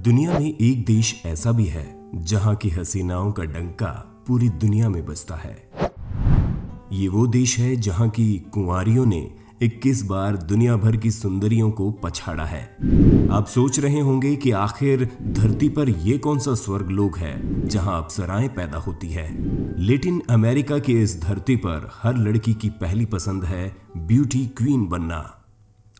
दुनिया में एक देश ऐसा भी है जहां की हसीनाओं का डंका पूरी दुनिया में बजता है। ये वो देश है जहां की कुंवारियों ने 21 बार दुनिया भर की सुंदरियों को पछाड़ा है। आप सोच रहे होंगे कि आखिर धरती पर ये कौन सा स्वर्गलोक है जहां अप्सराएं पैदा होती है। लेकिन अमेरिका की इस धरती पर हर लड़की की पहली पसंद है ब्यूटी क्वीन बनना,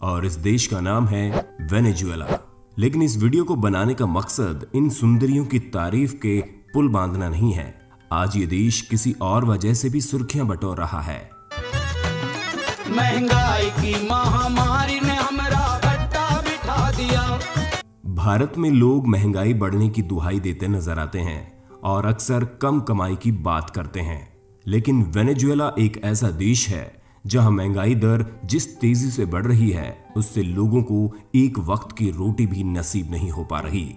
और इस देश का नाम है वेनेजुएला। लेकिन इस वीडियो को बनाने का मकसद इन सुंदरियों की तारीफ के पुल बांधना नहीं है। आज ये देश किसी और वजह से भी सुर्खियां बटोर रहा है। महंगाई की महामारी ने हमरा गड्ढा बिठा दिया। भारत में लोग महंगाई बढ़ने की दुहाई देते नजर आते हैं और अक्सर कम कमाई की बात करते हैं। लेकिन वेनेजुएला एक ऐसा देश है जहां महंगाई दर जिस तेजी से बढ़ रही है उससे लोगों को एक वक्त की रोटी भी नसीब नहीं हो पा रही।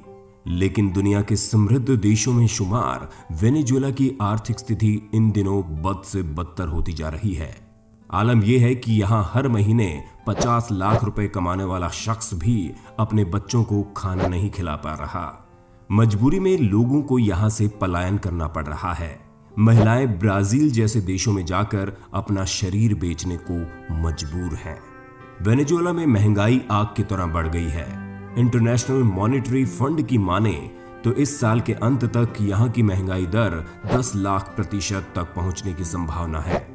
लेकिन दुनिया के समृद्ध देशों में शुमार वेनेजुएला की आर्थिक स्थिति इन दिनों बद से बदतर होती जा रही है। आलम यह है कि यहां हर महीने 50 लाख रुपए कमाने वाला शख्स भी अपने बच्चों को खाना नहीं खिला पा रहा। मजबूरी में लोगों को यहां से पलायन करना पड़ रहा है। महिलाएं ब्राजील जैसे देशों में जाकर अपना शरीर बेचने को मजबूर हैं। वेनेजुएला में महंगाई आग की तरह बढ़ गई है। इंटरनेशनल मॉनेटरी फंड की माने तो इस साल के अंत तक यहां की महंगाई दर 10 लाख प्रतिशत तक पहुंचने की संभावना है।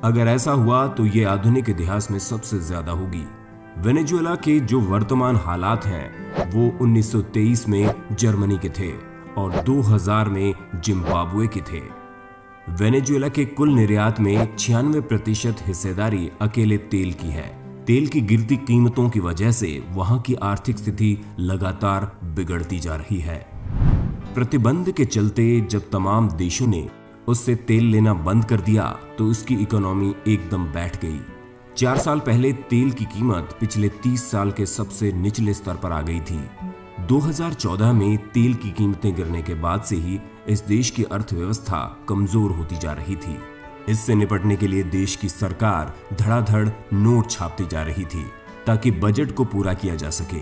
अगर ऐसा हुआ तो ये आधुनिक इतिहास में सबसे ज्यादा होगी। वेनेजुएला के जो वर्तमान हालात हैं वो 1923 में जर्मनी के थे और 2000 में जिम्बाब्वे के थे। वेनेजुएला के कुल निर्यात में 96% हिस्सेदारी अकेले तेल की है। तेल की गिरती कीमतों की वजह से वहां की आर्थिक स्थिति लगातार बिगड़ती जा रही है। प्रतिबंध के चलते जब तमाम देशों ने उससे तेल लेना बंद कर दिया तो उसकी इकोनॉमी एकदम बैठ गई। 4 साल पहले तेल की कीमत पिछले 30 साल के सबसे निचले स्तर पर आ गई थी। 2014 में तेल की कीमतें गिरने के बाद से ही इस देश की अर्थव्यवस्था कमजोर होती जा रही थी। इससे निपटने के लिए देश की सरकार धड़ाधड़ नोट छापती जा रही थी ताकि बजट को पूरा किया जा सके।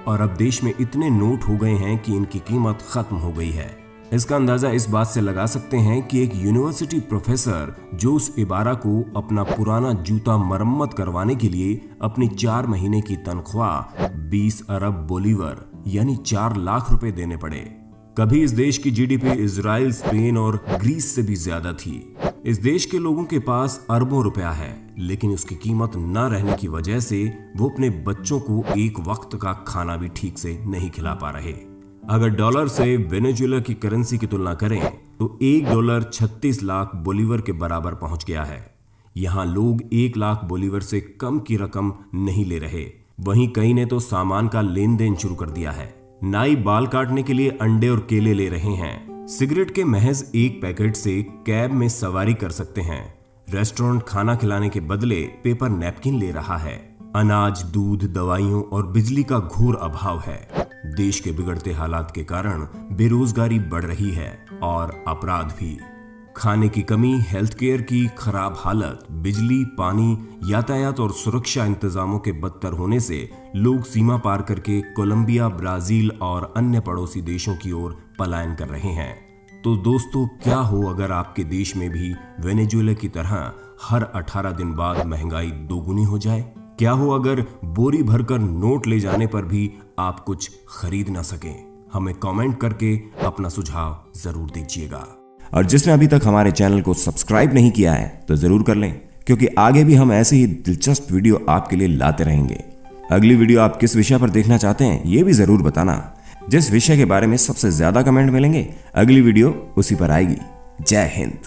और अब देश में इतने नोट हो गए हैं कि इनकी कीमत खत्म हो गई है। इसका अंदाजा इस बात से लगा सकते हैं कि एक यूनिवर्सिटी प्रोफेसर जोस इबारा को अपना पुराना जूता मरम्मत करवाने के लिए अपनी 4 महीने की तनख्वाह 20 अरब बोलीवर यानी 4 लाख रुपए देने पड़े। कभी इस देश की जीडीपी इजराइल, स्पेन और ग्रीस से भी ज्यादा थी। इस देश के लोगों के पास अरबों रुपया है, लेकिन उसकी कीमत न रहने की वजह से वो अपने बच्चों को एक वक्त का खाना भी ठीक से नहीं खिला पा रहे। अगर डॉलर से वेनेजुएला की करेंसी की तुलना करें तो $1 36 लाख बोलीवर के बराबर पहुंच गया है। यहाँ लोग 1 लाख बोलीवर से कम की रकम नहीं ले रहे। वहीं कई ने तो सामान का लेन देन शुरू कर दिया है। नाई बाल काटने के लिए अंडे और केले ले रहे हैं। सिगरेट के महज 1 पैकेट से कैब में सवारी कर सकते हैं। रेस्टोरेंट खाना खिलाने के बदले पेपर नैपकिन ले रहा है। अनाज, दूध, दवाइयों और बिजली का घोर अभाव है। देश के बिगड़ते हालात के कारण बेरोजगारी बढ़ रही है और अपराध भी। खाने की कमी, हेल्थ केयर की खराब हालत, बिजली, पानी, यातायात और सुरक्षा इंतजामों के बदतर होने से लोग सीमा पार करके कोलंबिया, ब्राजील और अन्य पड़ोसी देशों की ओर पलायन कर रहे हैं। तो दोस्तों, क्या हो अगर आपके देश में भी वेनेजुएला की तरह हर 18 दिन बाद महंगाई दोगुनी हो जाए? क्या हो अगर बोरी भरकर नोट ले जाने पर भी आप कुछ खरीद ना सकें? हमें कमेंट करके अपना सुझाव जरूर दीजिएगा। और जिसने अभी तक हमारे चैनल को सब्सक्राइब नहीं किया है तो जरूर कर लें, क्योंकि आगे भी हम ऐसे ही दिलचस्प वीडियो आपके लिए लाते रहेंगे। अगली वीडियो आप किस विषय पर देखना चाहते हैं ये भी जरूर बताना। जिस विषय के बारे में सबसे ज्यादा कमेंट मिलेंगे अगली वीडियो उसी पर आएगी। जय हिंद।